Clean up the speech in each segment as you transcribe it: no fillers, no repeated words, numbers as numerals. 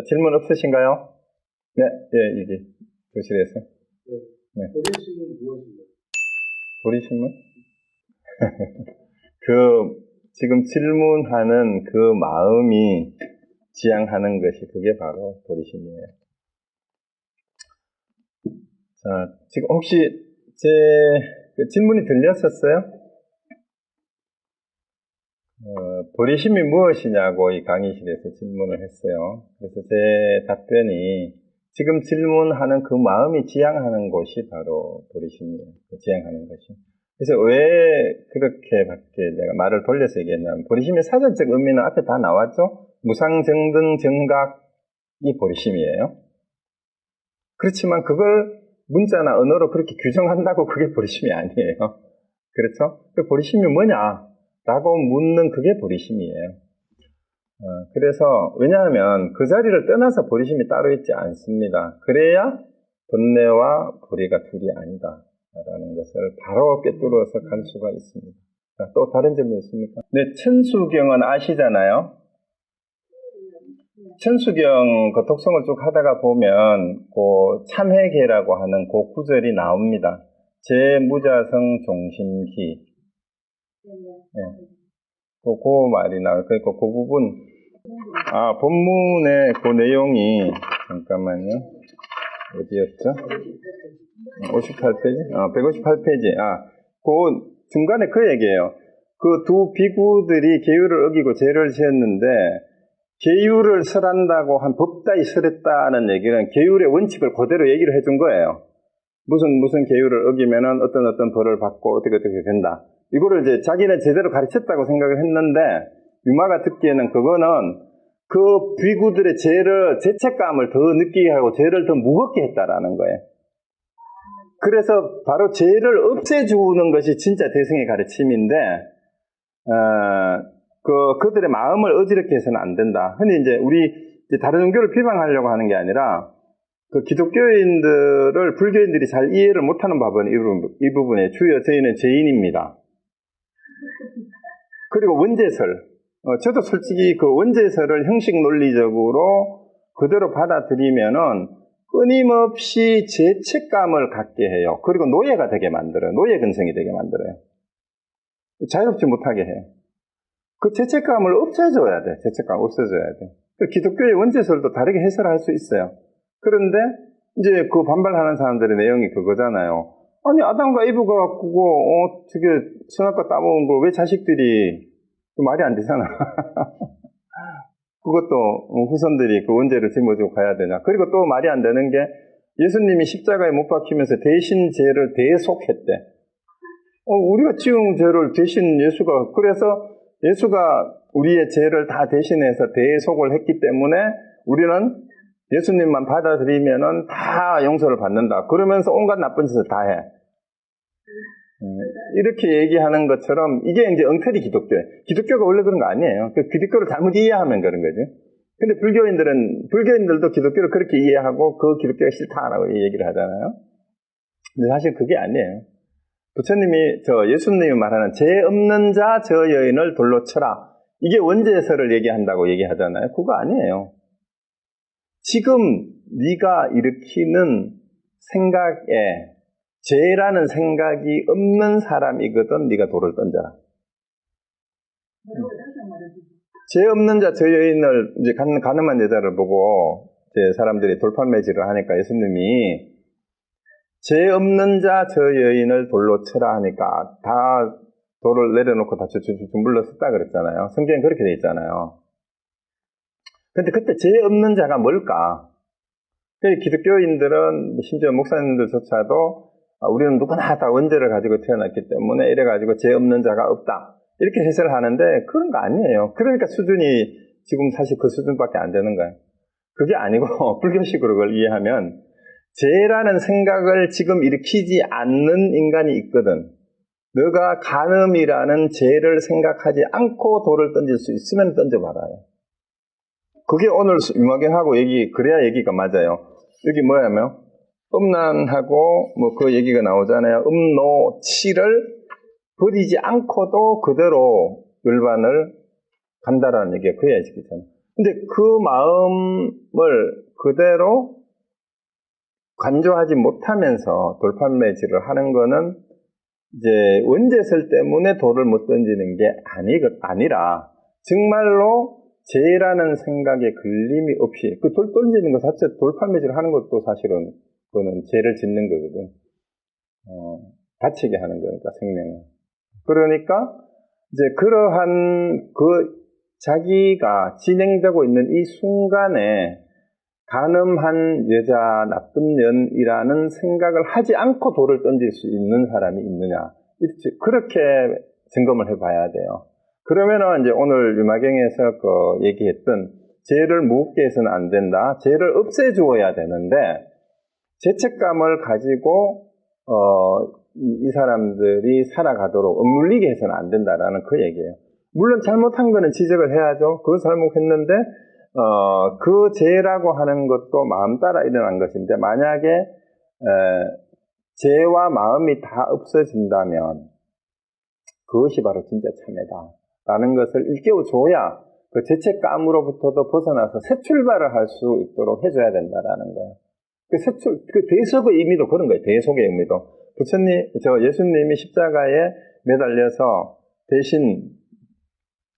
질문 없으신가요? 네, 예, 여기 교실에서. 네. 보리심은 무엇인가요? 보리심은? 지금 질문하는 그 마음이 지향하는 것이 그게 바로 보리심이에요. 자, 지금 혹시 제 질문이 들렸었어요? 보리심이 무엇이냐고 이 강의실에서 질문을 했어요. 그래서 제 답변이 지금 질문하는 그 마음이 지향하는 곳이 바로 보리심이에요. 지향하는 것이. 그래서 왜 그렇게밖에 내가 말을 돌려서 얘기했냐면 보리심의 사전적 의미는 앞에 다 나왔죠? 무상정등 정각이 보리심이에요. 그렇지만 그걸 문자나 언어로 그렇게 규정한다고 그게 보리심이 아니에요. 그렇죠? 그 보리심이 뭐냐? 라고 묻는 그게 보리심이에요. 그래서 왜냐하면 그 자리를 떠나서 보리심이 따로 있지 않습니다. 그래야 본래와 보리가 둘이 아니다 라는 것을 바로 꿰뚫어서 갈 수가 있습니다. 자, 또 다른 질문 있습니까? 네, 천수경은 아시잖아요. 천수경 그 독성을 쭉 하다가 보면 그 참회계라고 하는 그 구절이 나옵니다. 제무자성 종심기. 네. 그 말이 나와요. 그러니까 그 부분, 본문의 그 내용이, 잠깐만요. 어디였죠? 58페이지? 158페이지. 그 중간에 그 얘기예요. 그 두 비구들이 계율을 어기고 죄를 지었는데, 계율을 설한다고 한 법다이 설했다는 얘기는 계율의 원칙을 그대로 얘기를 해준 거예요. 무슨 계율을 어기면은 어떤 벌을 받고 어떻게 된다. 이거를 이제 자기는 제대로 가르쳤다고 생각을 했는데, 유마가 듣기에는 그거는 그 비구들의 죄책감을 더 느끼게 하고 죄를 더 무겁게 했다라는 거예요. 그래서 바로 죄를 없애주는 것이 진짜 대승의 가르침인데, 그들의 마음을 어지럽게 해서는 안 된다. 흔히 우리 다른 종교를 비방하려고 하는 게 아니라, 그 기독교인들을 불교인들이 잘 이해를 못하는 부분은 이 부분에 주여 저희는 죄인입니다. 그리고 원죄설. 저도 솔직히 그 원죄설을 형식 논리적으로 그대로 받아들이면은 끊임없이 죄책감을 갖게 해요. 그리고 노예가 되게 만들어요. 노예 근성이 되게 만들어요. 자유롭지 못하게 해요. 그 죄책감을 없애줘야 돼. 죄책감 없애줘야 돼. 기독교의 원죄설도 다르게 해설할 수 있어요. 그런데 이제 그 반발하는 사람들의 내용이 그거잖아요. 아니 아담과 이브가 갖고 저게 선악과 따먹은 거 왜 자식들이 말이 안 되잖아. 그것도 후손들이 그 원죄를 짊어지고 가야 되냐. 그리고 또 말이 안 되는 게 예수님이 십자가에 못 박히면서 대신 죄를 대속했대. 우리가 지은 죄를 대신 예수가, 그래서 예수가 우리의 죄를 다 대신해서 대속을 했기 때문에 우리는 예수님만 받아들이면은 다 용서를 받는다. 그러면서 온갖 나쁜 짓을 다 해. 이렇게 얘기하는 것처럼 이게 이제 엉터리 기독교예요. 기독교가 원래 그런 거 아니에요. 그 기독교를 잘못 이해하면 그런 거지. 근데 불교인들도 기독교를 그렇게 이해하고 그 기독교가 싫다라고 얘기를 하잖아요. 근데 사실 그게 아니에요. 부처님이 예수님이 말하는 죄 없는 자 저 여인을 돌로 쳐라. 이게 원죄설을 얘기한다고 얘기하잖아요. 그거 아니에요. 지금 네가 일으키는 생각에 죄라는 생각이 없는 사람이거든 네가 돌을 던져라. 죄 없는 자 저 여인을 이제 가늠한 여자를 보고 이제 사람들이 돌팔매질을 하니까 예수님이 죄 없는 자 저 여인을 돌로 쳐라 하니까 다 돌을 내려놓고 다 주물러 썼다 그랬잖아요. 성경에 그렇게 돼 있잖아요. 근데 그때 죄 없는 자가 뭘까? 기독교인들은 심지어 목사님들조차도 우리는 누구나 다 원죄를 가지고 태어났기 때문에 이래가지고 죄 없는 자가 없다. 이렇게 해석을 하는데 그런 거 아니에요. 그러니까 수준이 지금 사실 그 수준밖에 안 되는 거예요. 그게 아니고 불교식으로 그걸 이해하면 죄라는 생각을 지금 일으키지 않는 인간이 있거든. 너가 간음이라는 죄를 생각하지 않고 돌을 던질 수 있으면 던져봐라요. 그게 오늘 유마경하고 그래야 얘기가 맞아요. 여기 뭐냐면 음란하고 그 얘기가 나오잖아요. 음노치를 버리지 않고도 그대로 열반을 간다라는 얘기가 그 얘기잖아요. 근데 그 마음을 그대로 간조하지 못하면서 돌판매질을 하는 거는 이제 원죄설 때문에 돌을 못 던지는 게 아니라 정말로 죄라는 생각에 걸림이 없이 그 돌 던지는 것 자체 돌판매질 하는 것도 사실은 그거는 죄를 짓는 거거든. 다치게 하는 거니까 생명을. 그러니까 이제 그러한 그 자기가 진행되고 있는 이 순간에 간음한 여자, 나쁜 년이라는 생각을 하지 않고 돌을 던질 수 있는 사람이 있느냐. 그렇게 점검을 해봐야 돼요. 그러면은 이제 오늘 유마경에서 그 얘기했던 죄를 무겁게 해서는 안 된다. 죄를 없애주어야 되는데 죄책감을 가지고 이 사람들이 살아가도록 억눌리게 해서는 안 된다라는 그 얘기예요. 물론 잘못한 거는 지적을 해야죠. 그거 잘못했는데 그 죄라고 하는 것도 마음 따라 일어난 것인데 만약에 죄와 마음이 다 없어진다면 그것이 바로 진짜 참회다라는 것을 일깨워줘야 그 죄책감으로부터도 벗어나서 새 출발을 할 수 있도록 해줘야 된다라는 거예요. 그 대속의 의미도 그런 거예요. 대속의 의미도 예수님이 십자가에 매달려서 대신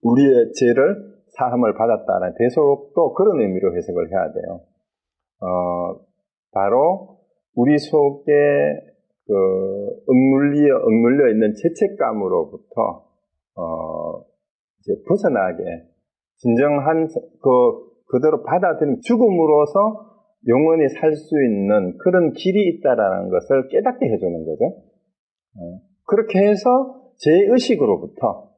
우리의 죄를 사함을 받았다는 대속도 그런 의미로 해석을 해야 돼요. 바로 우리 속에 억눌려 있는 죄책감으로부터 이제 벗어나게 진정한 그대로 받아들인 죽음으로서 영원히 살 수 있는 그런 길이 있다라는 것을 깨닫게 해주는 거죠. 그렇게 해서 죄의식으로부터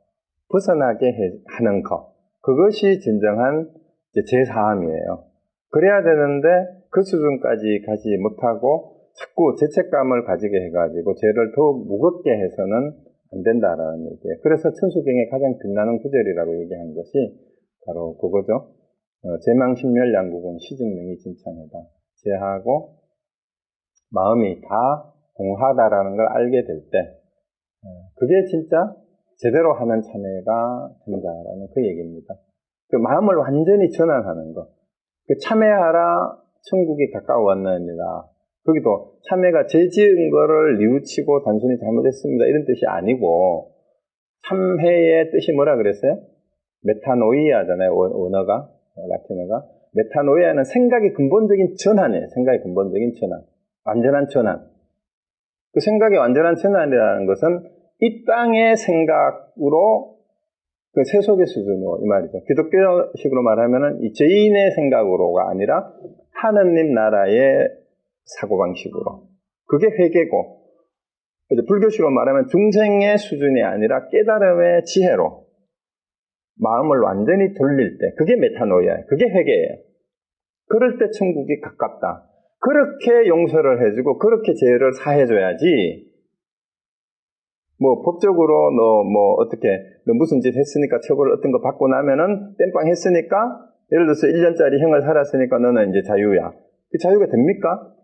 벗어나게 하는 것. 그것이 진정한 죄사함이에요. 그래야 되는데 그 수준까지 가지 못하고 자꾸 죄책감을 가지게 해가지고 죄를 더욱 무겁게 해서는 안 된다라는 얘기예요. 그래서 천수경의 가장 빛나는 구절이라고 얘기한 것이 바로 그거죠. 제망신멸 양국은 시증명이 진창이다. 죄하고 마음이 다 공하다라는 걸 알게 될 때 그게 진짜 제대로 하는 참회가 된다라는 그 얘기입니다. 그 마음을 완전히 전환하는 것. 그 참회하라 천국이 가까워왔느니라. 거기도 참회가 죄 지은 거를 뉘우치고 단순히 잘못했습니다 이런 뜻이 아니고 참회의 뜻이 뭐라 그랬어요? 메타노이아잖아요. 원어가 라틴어가. 메타노이아는 생각의 근본적인 전환이에요. 생각의 근본적인 전환. 완전한 전환. 그 생각의 완전한 전환이라는 것은 이 땅의 생각으로 그 세속의 수준으로 이 말이죠. 기독교식으로 말하면은 이 죄인의 생각으로가 아니라 하느님 나라의 사고방식으로. 그게 회개고, 이제 불교식으로 말하면 중생의 수준이 아니라 깨달음의 지혜로 마음을 완전히 돌릴 때, 그게 메타노이아예요. 그게 회개예요. 그럴 때 천국이 가깝다. 그렇게 용서를 해주고 그렇게 죄를 사해줘야지. 뭐 법적으로 너 무슨 짓 했으니까 처벌을 어떤 거 받고 나면은 땜빵 했으니까 예를 들어서 1년짜리 형을 살았으니까 너는 이제 자유야. 그 자유가 됩니까?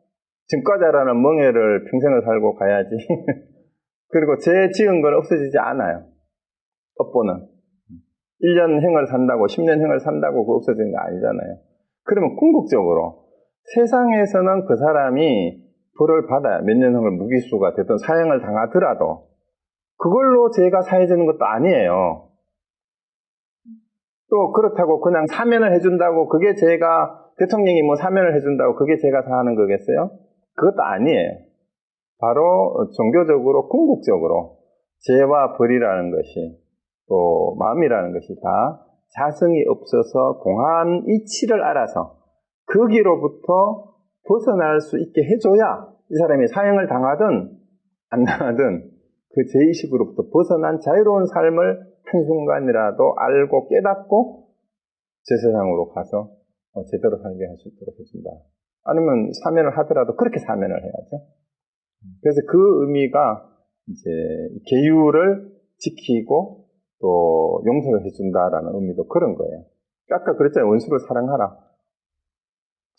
증과자라는 멍해를 평생을 살고 가야지. 그리고 죄 지은 건 없어지지 않아요. 업보는. 1년 형을 산다고 10년 형을 산다고 그거 없어지는 거 아니잖아요. 그러면 궁극적으로 세상에서는 그 사람이 벌을 받아야 몇 년 형을 무기수가 됐든 사형을 당하더라도 그걸로 죄가 사해지는 것도 아니에요. 또 그렇다고 그냥 사면을 해준다고 그게 죄가, 대통령이 뭐 사면을 해준다고 그게 죄가 사하는 거겠어요? 그것도 아니에요. 바로 종교적으로 궁극적으로 죄와 벌이라는 것이 또 마음이라는 것이 다 자성이 없어서 공한 이치를 알아서 거기로부터 벗어날 수 있게 해줘야 이 사람이 사형을 당하든 안 당하든 그 죄의식으로부터 벗어난 자유로운 삶을 한순간이라도 알고 깨닫고 제세상으로 가서 제대로 살게 할 수 있도록 해준다. 아니면 사면을 하더라도 그렇게 사면을 해야죠. 그래서 그 의미가 이제 계율을 지키고 또 용서를 해준다라는 의미도 그런 거예요. 아까 그랬잖아요. 원수를 사랑하라.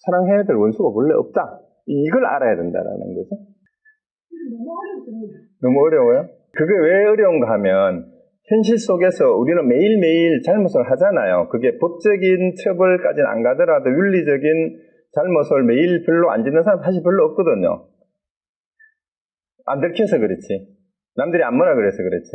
사랑해야 될 원수가 원래 없다. 이걸 알아야 된다라는 거죠. 너무 어렵습니다. 너무 어려워요? 그게 왜 어려운가 하면 현실 속에서 우리는 매일매일 잘못을 하잖아요. 그게 법적인 처벌까지는 안 가더라도 윤리적인 잘못을 매일 별로 안 짓는 사람 사실 별로 없거든요. 안 들켜서 그렇지. 남들이 안 뭐라 그래서 그렇지.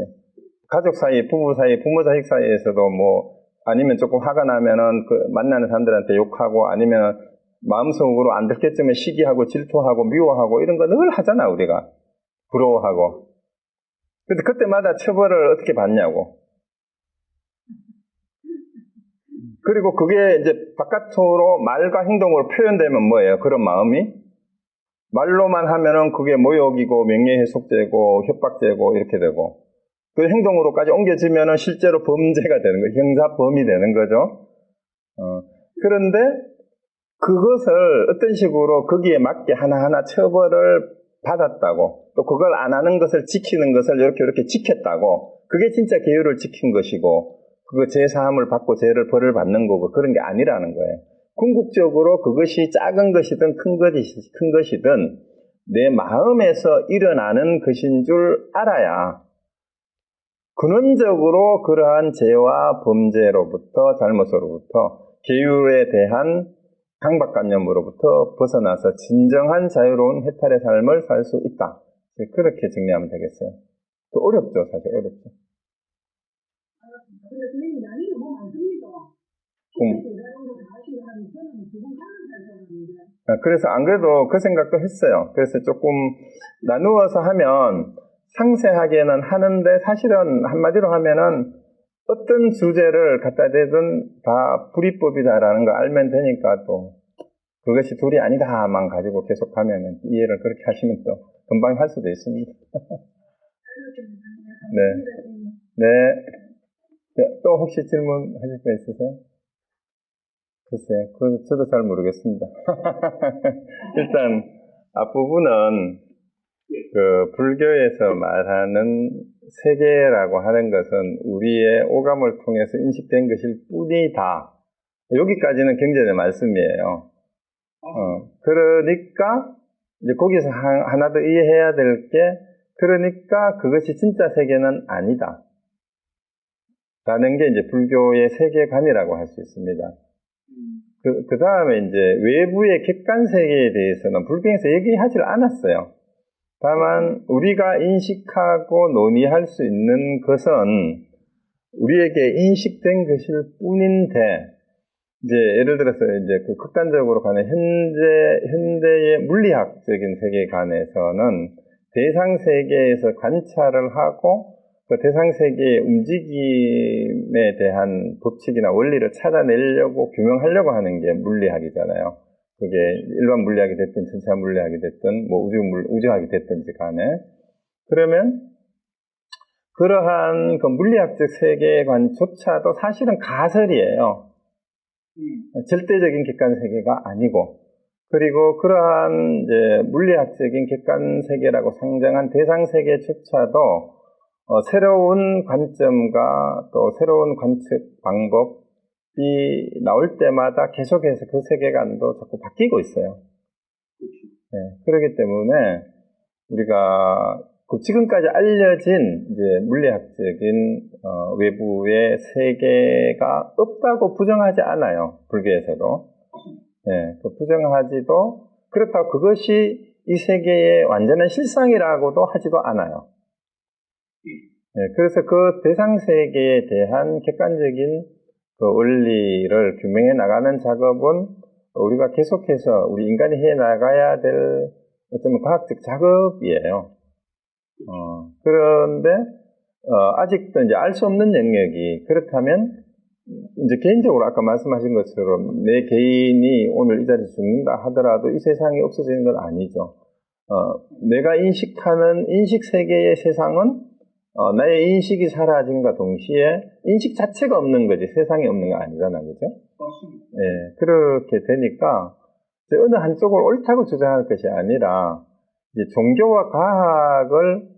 가족 사이, 부부 사이, 부모 자식 사이에서도 뭐 아니면 조금 화가 나면은 그 만나는 사람들한테 욕하고 아니면 마음속으로 안 들켰으면 시기하고 질투하고 미워하고 이런 거 늘 하잖아 우리가. 부러워하고. 근데 그때마다 처벌을 어떻게 받냐고. 그리고 그게 이제 바깥으로 말과 행동으로 표현되면 뭐예요? 그런 마음이? 말로만 하면은 그게 모욕이고 명예훼손죄고 협박죄고 이렇게 되고 그 행동으로까지 옮겨지면은 실제로 범죄가 되는 거예요. 형사범이 되는 거죠. 그런데 그것을 어떤 식으로 거기에 맞게 하나하나 처벌을 받았다고 또 그걸 안 하는 것을 지키는 것을 이렇게 지켰다고 그게 진짜 계율을 지킨 것이고 그거 죄사함을 받고 죄를 벌을 받는 거고 그런 게 아니라는 거예요. 궁극적으로 그것이 작은 것이든 큰 것이든 내 마음에서 일어나는 것인 줄 알아야 근원적으로 그러한 죄와 범죄로부터 잘못으로부터 계율에 대한 강박관념으로부터 벗어나서 진정한 자유로운 해탈의 삶을 살 수 있다. 그렇게 정리하면 되겠어요. 어렵죠, 사실 어렵죠. 그래서 안 그래도 그 생각도 했어요. 그래서 조금 나누어서 하면 상세하게는 하는데 사실은 한마디로 하면은 어떤 주제를 갖다 대든 다 불이법이다라는 걸 알면 되니까 또 그것이 둘이 아니다만 가지고 계속 하면은 이해를 그렇게 하시면 또 금방 할 수도 있습니다. 네. 또 혹시 질문하실 거 있으세요? 글쎄요. 저도 잘 모르겠습니다. 일단 앞부분은 그 불교에서 말하는 세계라고 하는 것은 우리의 오감을 통해서 인식된 것일 뿐이다. 여기까지는 경전의 말씀이에요. 그러니까 이제 거기서 하나 더 이해해야 될 게 그러니까 그것이 진짜 세계는 아니다. 라는 게 이제 불교의 세계관이라고 할 수 있습니다. 그 다음에 이제 외부의 객관 세계에 대해서는 불교에서 얘기하지 않았어요. 다만 우리가 인식하고 논의할 수 있는 것은 우리에게 인식된 것일 뿐인데 이제 예를 들어서 이제 그 극단적으로 가는 현대의 물리학적인 세계관에서는 대상 세계에서 관찰을 하고 그 대상 세계의 움직임에 대한 법칙이나 원리를 찾아내려고 규명하려고 하는 게 물리학이잖아요. 그게 일반 물리학이 됐든 전차 물리학이 됐든 뭐 우주학이 됐든지 간에 그러면 그러한 그 물리학적 세계관조차도 사실은 가설이에요. 절대적인 객관 세계가 아니고 그리고 그러한 이제 물리학적인 객관 세계라고 상정한 대상 세계조차도 새로운 관점과 또 새로운 관측 방법이 나올 때마다 계속해서 그 세계관도 자꾸 바뀌고 있어요. 네, 그렇기 때문에 우리가 지금까지 알려진 이제 물리학적인 외부의 세계가 없다고 부정하지 않아요. 불교에서도. 네, 부정하지도 그렇다고 그것이 이 세계의 완전한 실상이라고도 하지도 않아요. 네, 그래서 그 대상 세계에 대한 객관적인 그 원리를 규명해 나가는 작업은 우리가 계속해서 우리 인간이 해 나가야 될 어쩌면 과학적 작업이에요. 그런데 아직도 이제 알 수 없는 영역이 그렇다면 이제 개인적으로 아까 말씀하신 것처럼 내 개인이 오늘 이 자리에서 죽는다 하더라도 이 세상이 없어지는 건 아니죠. 내가 인식하는 인식 세계의 세상은 나의 인식이 사라짐과 동시에 인식 자체가 없는 거지 세상이 없는 거 아니잖아요, 그죠? 예, 그렇게 되니까 어느 한쪽을 옳다고 주장할 것이 아니라 이제 종교와 과학을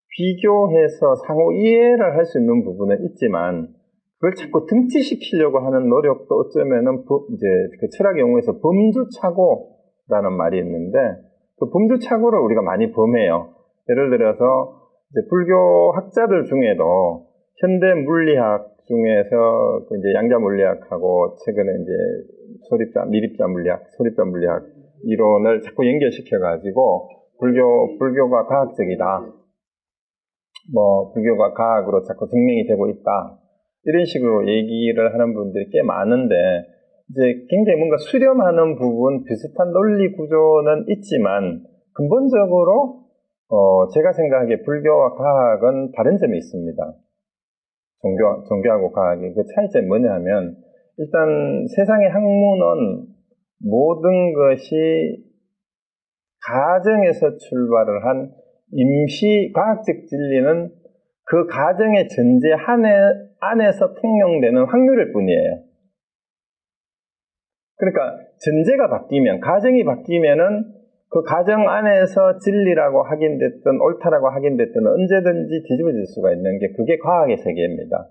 비교해서 상호 이해를 할 수 있는 부분은 있지만 그걸 자꾸 등치시키려고 하는 노력도 어쩌면은 이제 그 철학의 용어에서 범주착오라는 말이 있는데 그 범주착오를 우리가 많이 범해요. 예를 들어서 이제 불교 학자들 중에도 현대 물리학 중에서 그 이제 양자 물리학하고 최근에 이제 미립자 물리학, 소립자 물리학 이론을 자꾸 연결시켜가지고 불교가 과학적이다. 불교가 과학으로 자꾸 증명이 되고 있다. 이런 식으로 얘기를 하는 분들이 꽤 많은데, 이제 굉장히 뭔가 수렴하는 부분, 비슷한 논리 구조는 있지만, 근본적으로, 제가 생각하기에 불교와 과학은 다른 점이 있습니다. 종교하고 과학이. 그 차이점이 뭐냐 하면, 일단 세상의 학문은 모든 것이 가정에서 출발을 한 임시 과학적 진리는 그 가정의 전제 안에서 통용되는 확률일 뿐이에요. 그러니까 전제가 바뀌면, 가정이 바뀌면은 그 가정 안에서 진리라고 확인됐든 옳다라고 확인됐든 언제든지 뒤집어질 수가 있는 게 그게 과학의 세계입니다.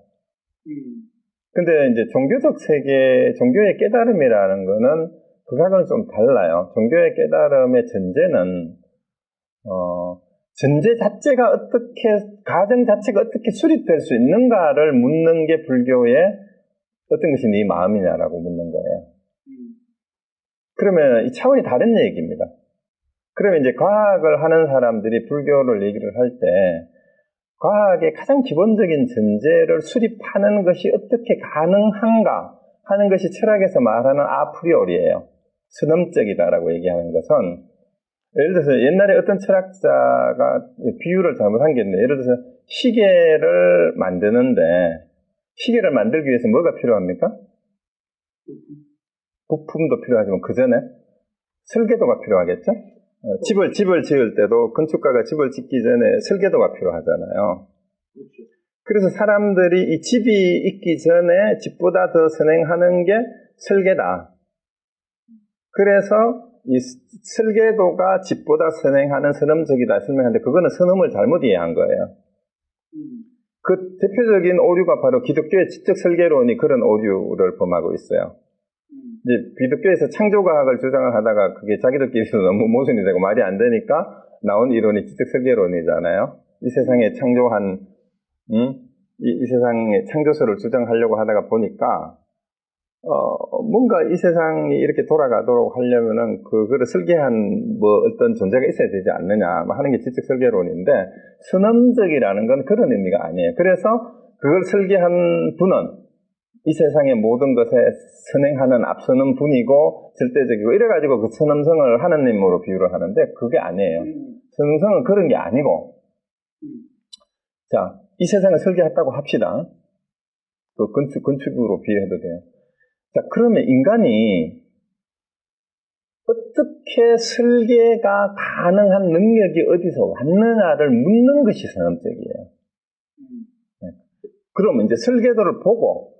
근데 이제 종교적 세계, 종교의 깨달음이라는 거는 그거하고는 좀 달라요. 종교의 깨달음의 전제는, 전제 자체가 가정 자체가 어떻게 수립될 수 있는가를 묻는 게 불교의 어떤 것이 네 마음이냐라고 묻는 거예요. 그러면 이 차원이 다른 얘기입니다. 그러면 이제 과학을 하는 사람들이 불교를 얘기를 할 때, 과학의 가장 기본적인 전제를 수립하는 것이 어떻게 가능한가 하는 것이 철학에서 말하는 아프리오리예요. 선험적이다라고 얘기하는 것은, 예를 들어서 옛날에 어떤 철학자가 비유를 잘못한 게 있는데, 예를 들어서 시계를 만드는데, 시계를 만들기 위해서 뭐가 필요합니까? 부품도 필요하지만 그 전에 설계도가 필요하겠죠? 집을 지을 때도 건축가가 집을 짓기 전에 설계도가 필요하잖아요. 그래서 사람들이 이 집이 있기 전에 집보다 더 선행하는 게 설계다. 그래서 이 설계도가 집보다 선행하는 선험적이다 설명하는데 그거는 선험을 잘못 이해한 거예요. 그 대표적인 오류가 바로 기독교의 지적 설계론이 그런 오류를 범하고 있어요. 이제 기독교에서 창조과학을 주장을 하다가 그게 자기들끼리도 너무 모순이 되고 말이 안 되니까 나온 이론이 지적 설계론이잖아요. 이 세상에 창조한 이 세상의 창조설을 주장하려고 하다가 보니까 뭔가 이 세상이 이렇게 돌아가도록 하려면은 그거를 설계한 어떤 존재가 있어야 되지 않느냐 하는 게 지적 설계론인데 선험적이라는 건 그런 의미가 아니에요. 그래서 그걸 설계한 분은 이 세상의 모든 것에 선행하는 앞서는 분이고 절대적이고 이래가지고 그 선험성을 하느님으로 비유를 하는데 그게 아니에요. 선험성은 그런 게 아니고 자, 이 세상을 설계했다고 합시다. 그 건축으로 비유해도 돼요. 자, 그러면 인간이 어떻게 설계가 가능한 능력이 어디서 왔느냐를 묻는 것이 선험적이에요. 그러면 이제 설계도를 보고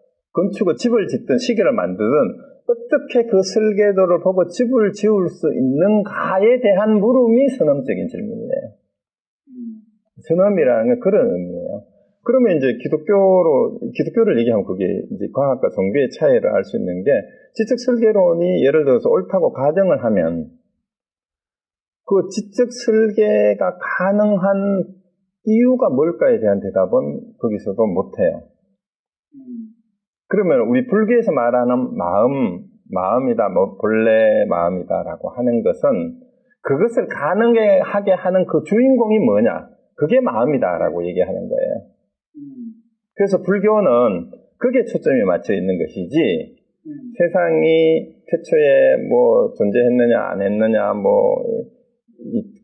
집을 짓든 시계를 만드든 어떻게 그 설계도를 보고 집을 지을 수 있는가에 대한 물음이 선험적인 질문이에요. 선험이라는 건 그런 의미예요. 그러면 이제 기독교를 얘기하면 그게 이제 과학과 종교의 차이를 알 수 있는 게 지적 설계론이 예를 들어서 옳다고 가정을 하면 그 지적 설계가 가능한 이유가 뭘까에 대한 대답은 거기서도 못해요. 그러면 우리 불교에서 말하는 마음이다, 본래 마음이다라고 하는 것은 그것을 가능하게 하는 그 주인공이 뭐냐? 그게 마음이다라고 얘기하는 거예요. 그래서 불교는 그게 초점이 맞춰 있는 것이지 세상이 태초에 존재했느냐 안 했느냐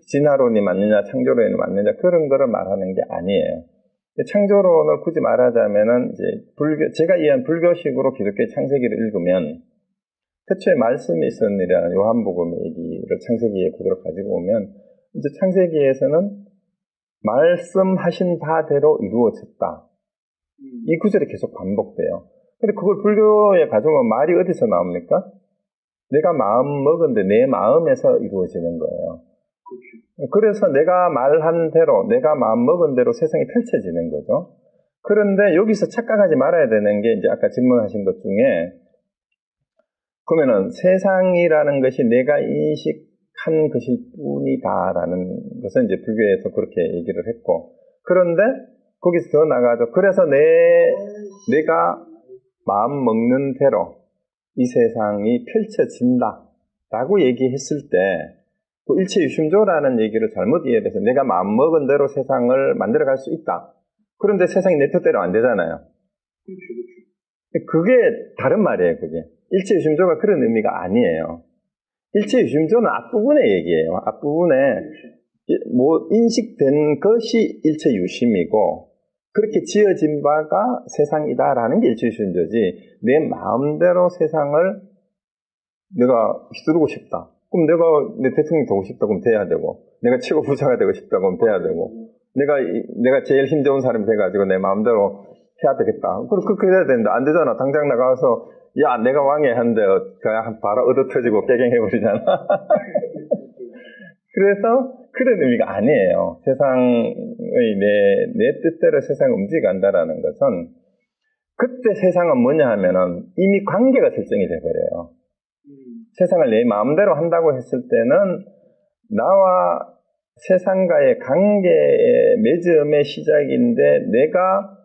진화론이 맞느냐 창조론이 맞느냐 그런 거를 말하는 게 아니에요. 창조론을 굳이 말하자면은 이제 제가 이해한 불교식으로 기독교의 창세기를 읽으면 태초에 말씀이 있었느라는 요한복음의 얘기를 창세기의 구조로 가지고 오면 이제 창세기에서는 말씀하신 바대로 이루어졌다. 이 구절이 계속 반복돼요. 근데 그걸 불교에 가져오면 말이 어디서 나옵니까? 내가 마음 먹은데 내 마음에서 이루어지는 거예요. 그래서 내가 말한 대로, 내가 마음 먹은 대로 세상이 펼쳐지는 거죠. 그런데 여기서 착각하지 말아야 되는 게 이제 아까 질문하신 것 중에 그러면은 세상이라는 것이 내가 인식한 것일 뿐이다라는 것은 이제 불교에서 그렇게 얘기를 했고 그런데 거기서 더 나가죠. 그래서 내가 마음 먹는 대로 이 세상이 펼쳐진다라고 얘기했을 때, 그 일체유심조라는 얘기를 잘못 이해해서 내가 마음 먹은 대로 세상을 만들어갈 수 있다. 그런데 세상이 내 뜻대로 안 되잖아요. 그게 다른 말이에요, 그게. 일체유심조가 그런 의미가 아니에요. 일체유심조는 앞부분의 얘기예요. 앞부분에 뭐 인식된 것이 일체유심이고, 그렇게 지어진 바가 세상이다라는 게 일체유심조지, 내 마음대로 세상을 내가 휘두르고 싶다. 그럼 내가 내 대통령이 되고 싶다, 그럼 돼야 되고, 내가 최고 부자가 되고 싶다, 그럼 돼야 되고, 내가 제일 힘 좋은 사람이 돼가지고 내 마음대로 해야 되겠다. 그렇게 해야 되는데 안 되잖아. 당장 나가서 야, 내가 왕이야 하는데 그냥 바로 얻어터지고 깨갱해버리잖아. 그래서 그런 의미가 아니에요. 세상의 내 뜻대로 세상이 움직여간다라는 것은, 그때 세상은 뭐냐 하면은 이미 관계가 설정이 돼버려요. 세상을 내 마음대로 한다고 했을 때는 나와 세상과의 관계의 매점의 시작인데, 내가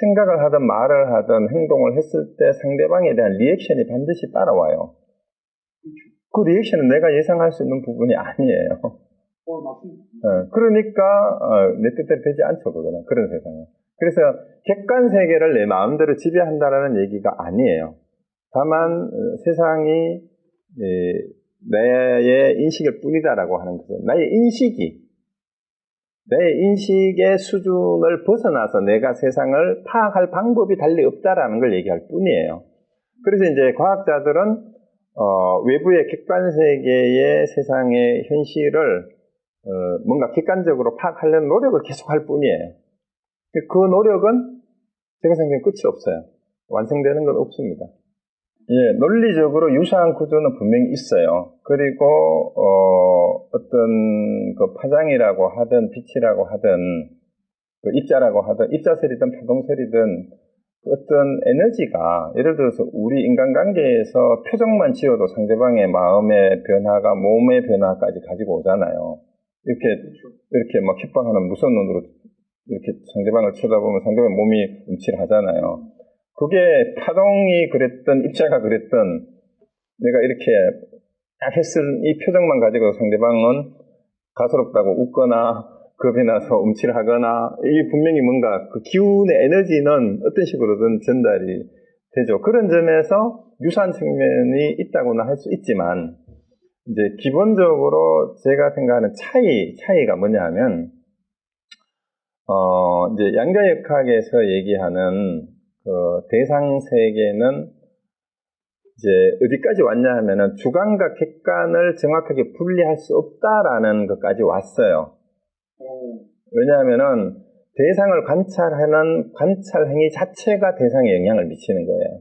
생각을 하든 말을 하든 행동을 했을 때 상대방에 대한 리액션이 반드시 따라와요. 그 리액션은 내가 예상할 수 있는 부분이 아니에요. 맞습니다. 그러니까 내 뜻대로 되지 않죠, 그거는. 그런 세상은. 그래서 객관 세계를 내 마음대로 지배한다라는 얘기가 아니에요. 다만 세상이 나의 인식일 뿐이다라고 하는 것은, 나의 인식의 수준을 벗어나서 내가 세상을 파악할 방법이 달리 없다라는 걸 얘기할 뿐이에요. 그래서 이제 과학자들은 외부의 객관 세계의 세상의 현실을 뭔가 객관적으로 파악하려는 노력을 계속할 뿐이에요. 그 노력은 제가 생각엔 끝이 없어요. 완성되는 건 없습니다. 예, 논리적으로 유사한 구조는 분명히 있어요. 그리고 어떤 그 파장이라고 하든 빛이라고 하든 그 입자라고 하든, 입자설이든 파동설이든 어떤 에너지가, 예를 들어서 우리 인간관계에서 표정만 지어도 상대방의 마음의 변화가 몸의 변화까지 가지고 오잖아요. 이렇게 막 핍박하는 무서운 눈으로 이렇게 상대방을 쳐다보면 상대방 몸이 움찔하잖아요. 그게 파동이 그랬든 입자가 그랬든 내가 이렇게 딱 했을 이 표정만 가지고 상대방은 가소롭다고 웃거나 겁이 나서 움찔하거나, 이 분명히 뭔가 그 기운의 에너지는 어떤 식으로든 전달이 되죠. 그런 점에서 유사한 측면이 있다고는 할 수 있지만, 이제 기본적으로 제가 생각하는 차이가 뭐냐 하면, 이제 양자역학에서 얘기하는 그 대상 세계는 이제 어디까지 왔냐 하면은 주관과 객관을 정확하게 분리할 수 없다라는 것까지 왔어요. 왜냐하면은 대상을 관찰하는 관찰 행위 자체가 대상에 영향을 미치는 거예요.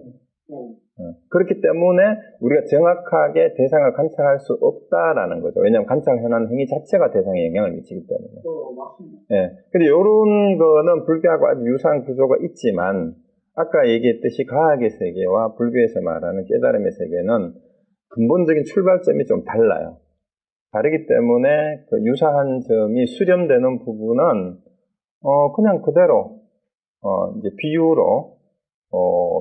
그렇기 때문에 우리가 정확하게 대상을 관찰할 수 없다라는 거죠. 왜냐하면 관찰하는 행위 자체가 대상에 영향을 미치기 때문에. 맞습니다. 예. 근데 이런 거는 불교하고 아주 유사한 구조가 있지만, 아까 얘기했듯이 과학의 세계와 불교에서 말하는 깨달음의 세계는 근본적인 출발점이 좀 달라요. 다르기 때문에 그 유사한 점이 수렴되는 부분은 그냥 그대로 이제 비유로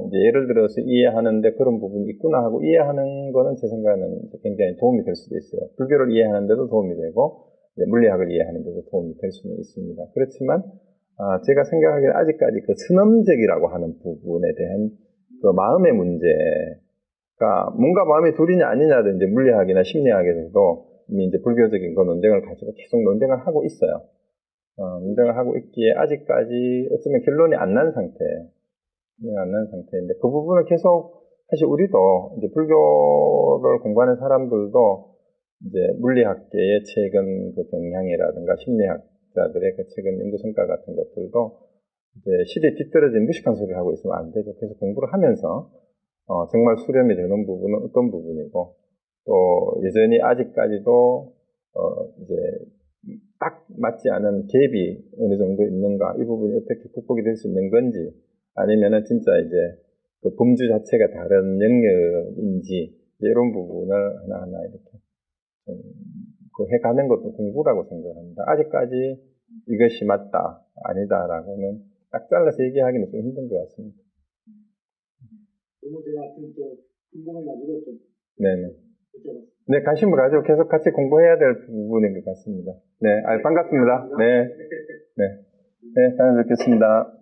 이제 예를 들어서 이해하는데 그런 부분이 있구나 하고 이해하는 거는 제 생각에는 굉장히 도움이 될 수도 있어요. 불교를 이해하는 데도 도움이 되고 이제 물리학을 이해하는 데도 도움이 될 수는 있습니다. 그렇지만 제가 생각하기에는 아직까지 그 선험적이라고 하는 부분에 대한 그 마음의 문제가, 뭔가 마음이 둘이냐 아니냐도 이제 물리학이나 심리학에서도 이미 이제 불교적인 그 논쟁을 가지고 계속 논쟁을 하고 있어요. 논쟁을 하고 있기에 아직까지 어쩌면 결론이 안 난 상태예요. 안 난 상태인데, 그 부분을 계속, 사실 우리도 이제 불교를 공부하는 사람들도 이제 물리학계의 최근 그 경향이라든가 심리학자들의 그 최근 연구 성과 같은 것들도 이제 시대에 뒤떨어진 무식한 소리를 하고 있으면 안 되죠. 그래서 공부를 하면서 정말 수렴이 되는 부분은 어떤 부분이고, 또 여전히 아직까지도 이제 딱 맞지 않은 갭이 어느 정도 있는가, 이 부분이 어떻게 극복이 될 수 있는 건지, 아니면은 진짜 이제 그 범주 자체가 다른 영역인지, 이런 부분을 하나하나 이렇게 그 해가는 것도 공부라고 생각합니다. 아직까지 이것이 맞다, 아니다라고는 딱 잘라서 얘기하기는 좀 힘든 것 같습니다. 너무 제가 진짜 궁금해가지고 좀 네네. 여쭤봤어요. 네, 관심을 가지고 계속 같이 공부해야 될 부분인 것 같습니다. 네, 반갑습니다. 네. 네. 네, 다음에 뵙겠습니다.